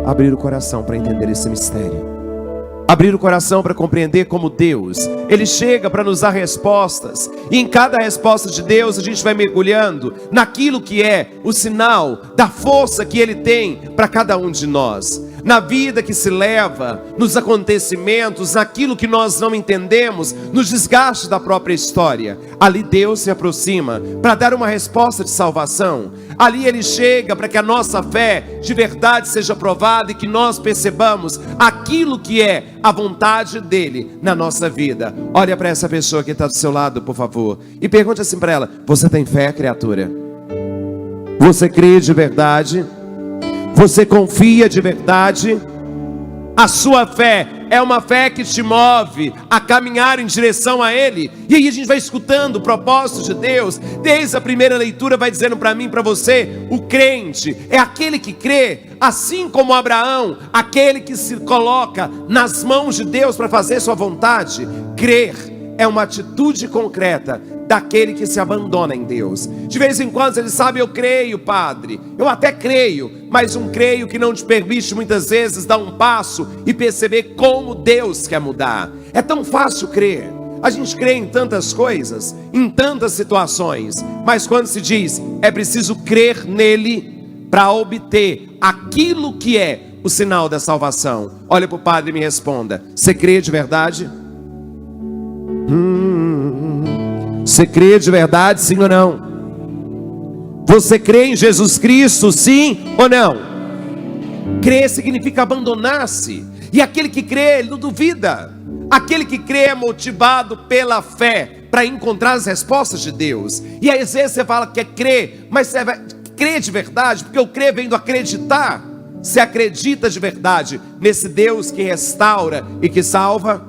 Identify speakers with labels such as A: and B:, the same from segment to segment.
A: abrir o coração para entender esse mistério. Abrir o coração para compreender como Deus, Ele chega para nos dar respostas. E em cada resposta de Deus a gente vai mergulhando naquilo que é o sinal da força que Ele tem para cada um de nós. Na vida que se leva, nos acontecimentos, naquilo que nós não entendemos, nos desgastes da própria história. Ali Deus se aproxima para dar uma resposta de salvação. Ali Ele chega para que a nossa fé de verdade seja provada e que nós percebamos aquilo que é a vontade dEle na nossa vida. Olha para essa pessoa que está do seu lado, por favor, e pergunte assim para ela: você tem fé, criatura? Você crê de verdade? Você confia de verdade? A sua fé é uma fé que te move a caminhar em direção a Ele. E aí a gente vai escutando o propósito de Deus. Desde a primeira leitura vai dizendo para mim, para você: o crente é aquele que crê, assim como Abraão, aquele que se coloca nas mãos de Deus para fazer sua vontade. Crer é uma atitude concreta daquele que se abandona em Deus. De vez em quando ele sabe: eu creio, padre, eu até creio, mas um creio que não te permite muitas vezes dar um passo e perceber como Deus quer mudar. É tão fácil crer, a gente crê em tantas coisas, em tantas situações, mas quando se diz é preciso crer nele para obter aquilo que é o sinal da salvação, olha para o padre e me responda: você crê de verdade? Você crê de verdade, sim ou não? Você crê em Jesus Cristo, sim ou não? Crer significa abandonar-se. E aquele que crê, ele não duvida. Aquele que crê é motivado pela fé para encontrar as respostas de Deus. E às vezes você fala que quer crer, mas você vai crer de verdade, porque o crer vem do acreditar. Você acredita de verdade nesse Deus que restaura e que salva?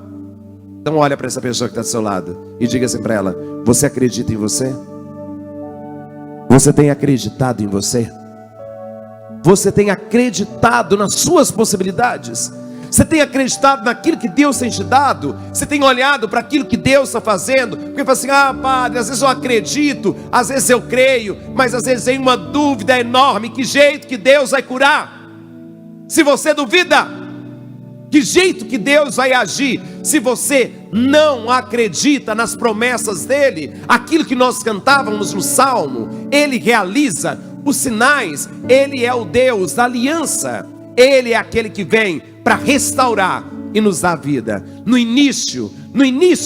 A: Então olha para essa pessoa que está do seu lado e diga assim para ela: você acredita em você? Você tem acreditado em você? Você tem acreditado nas suas possibilidades? Você tem acreditado naquilo que Deus tem te dado? Você tem olhado para aquilo que Deus está fazendo? Porque fala assim: ah, padre, às vezes eu acredito, às vezes eu creio, mas às vezes vem uma dúvida enorme: que jeito que Deus vai curar? Se você duvida, que jeito que Deus vai agir? Se você não acredita nas promessas dele, aquilo que nós cantávamos no Salmo, ele realiza os sinais. Ele é o Deus da aliança. Ele é aquele que vem para restaurar e nos dar vida. No início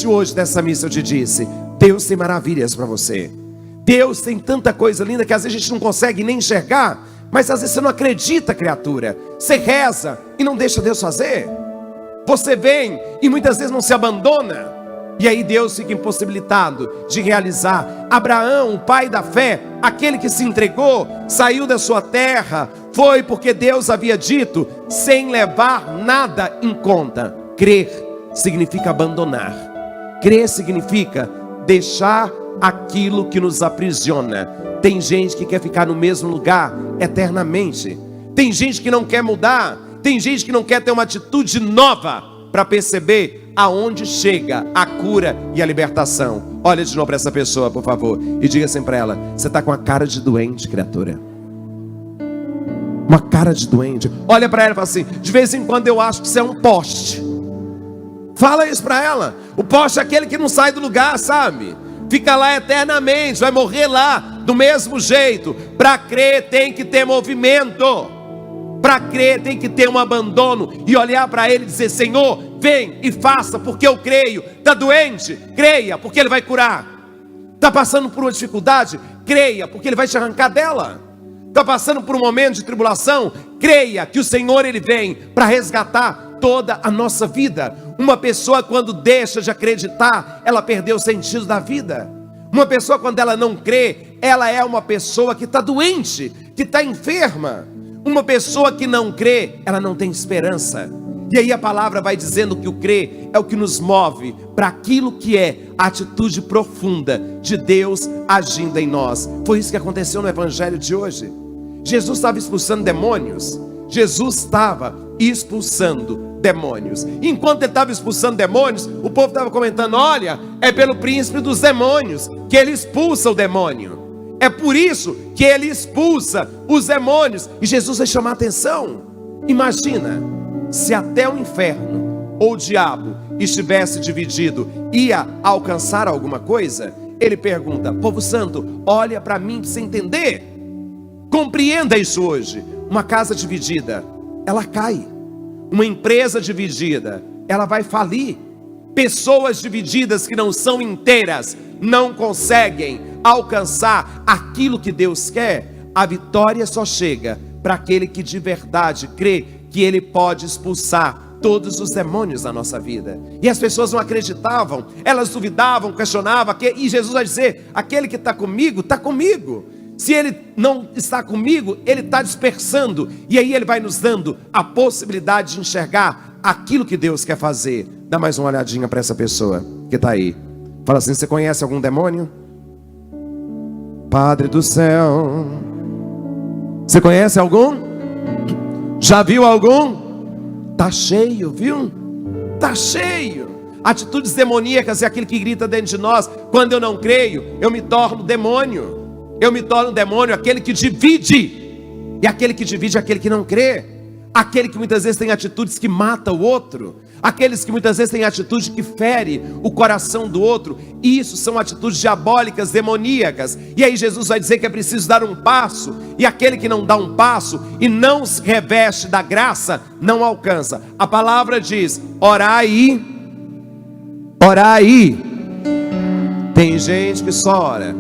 A: hoje dessa missa eu te disse: Deus tem maravilhas para você. Deus tem tanta coisa linda que às vezes a gente não consegue nem enxergar. Mas às vezes você não acredita, criatura. Você reza e não deixa Deus fazer. Você vem e muitas vezes não se abandona. E aí Deus fica impossibilitado de realizar. Abraão, o pai da fé, aquele que se entregou, saiu da sua terra, foi porque Deus havia dito, sem levar nada em conta. Crer significa abandonar. Crer significa deixar aquilo que nos aprisiona. Tem gente que quer ficar no mesmo lugar eternamente. Tem gente que não quer mudar. Tem gente que não quer ter uma atitude nova para perceber aonde chega a cura e a libertação. Olha de novo para essa pessoa, por favor, e diga assim para ela: você está com a cara de doente, criatura. Uma cara de doente. Olha para ela e fala assim: de vez em quando eu acho que você é um poste. Fala isso para ela. O poste é aquele que não sai do lugar, sabe? Fica lá eternamente, vai morrer lá do mesmo jeito. Para crer tem que ter movimento. Para crer tem que ter um abandono e olhar para ele e dizer: Senhor, vem e faça, porque eu creio. Está doente? Creia, porque ele vai curar. Está passando por uma dificuldade? Creia, porque ele vai te arrancar dela. Está passando por um momento de tribulação? Creia que o Senhor, ele vem para resgatar toda a nossa vida. Uma pessoa, quando deixa de acreditar, ela perdeu o sentido da vida. Uma pessoa, quando ela não crê, ela é uma pessoa que está doente, que está enferma. Uma pessoa que não crê, ela não tem esperança. E aí a palavra vai dizendo que o crer é o que nos move para aquilo que é a atitude profunda de Deus agindo em nós. Foi isso que aconteceu no evangelho de hoje. Jesus estava expulsando demônios. Jesus estava expulsando demônios. Enquanto ele estava expulsando demônios, o povo estava comentando: olha, é pelo príncipe dos demônios que ele expulsa o demônio. É por isso que ele expulsa os demônios. E Jesus vai chamar a atenção. Imagina se até o inferno ou o diabo estivesse dividido, ia alcançar alguma coisa? Ele pergunta: povo santo, olha para mim para você entender. Compreenda isso hoje. Uma casa dividida, ela cai. Uma empresa dividida, ela vai falir. Pessoas divididas que não são inteiras não conseguem alcançar aquilo que Deus quer. A vitória só chega para aquele que de verdade crê que ele pode expulsar todos os demônios da nossa vida. E as pessoas não acreditavam, elas duvidavam, questionavam, e Jesus vai dizer: aquele que está comigo, está comigo. Se ele não está comigo, ele está dispersando. E aí ele vai nos dando a possibilidade de enxergar aquilo que Deus quer fazer. Dá mais uma olhadinha para essa pessoa que está aí. Fala assim: você conhece algum demônio? Padre do céu, você conhece algum? Já viu algum? Tá cheio, viu? Tá cheio. Atitudes demoníacas é aquele que grita dentro de nós: quando eu não creio, eu me torno demônio. Eu me torno demônio, aquele que divide. E aquele que divide é aquele que não crê. Aquele que muitas vezes tem atitudes que mata o outro. Aqueles que muitas vezes têm atitude que fere o coração do outro. Isso são atitudes diabólicas, demoníacas. E aí Jesus vai dizer que é preciso dar um passo. E aquele que não dá um passo e não se reveste da graça, não alcança. A palavra diz: orai. Orai. Tem gente que só ora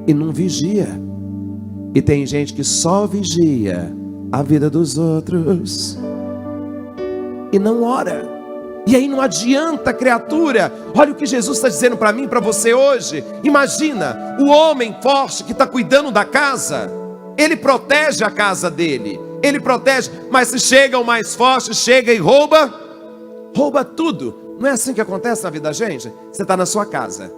A: e não vigia. E tem gente que só vigia a vida dos outros e não ora. E aí não adianta, criatura. Olha o que Jesus está dizendo para mim e para você hoje. Imagina, o homem forte que está cuidando da casa, ele protege a casa dele, ele protege. Mas se chega o mais forte, chega e rouba tudo. Não é assim que acontece na vida da gente? Você está na sua casa,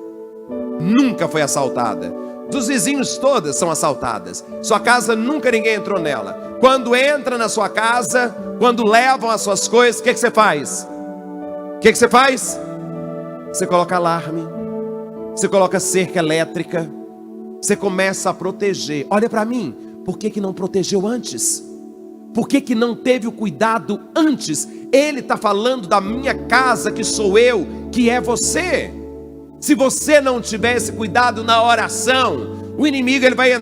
A: nunca foi assaltada. Dos vizinhos todas são assaltadas. Sua casa nunca ninguém entrou nela. Quando entra na sua casa, quando levam as suas coisas, o que você faz? O que você faz? Você coloca alarme, você coloca cerca elétrica, você começa a proteger. Olha para mim, por que não protegeu antes? Por que não teve o cuidado antes? Ele está falando da minha casa, que sou eu, que é você. Se você não tiver esse cuidado na oração, o inimigo ele vai entrar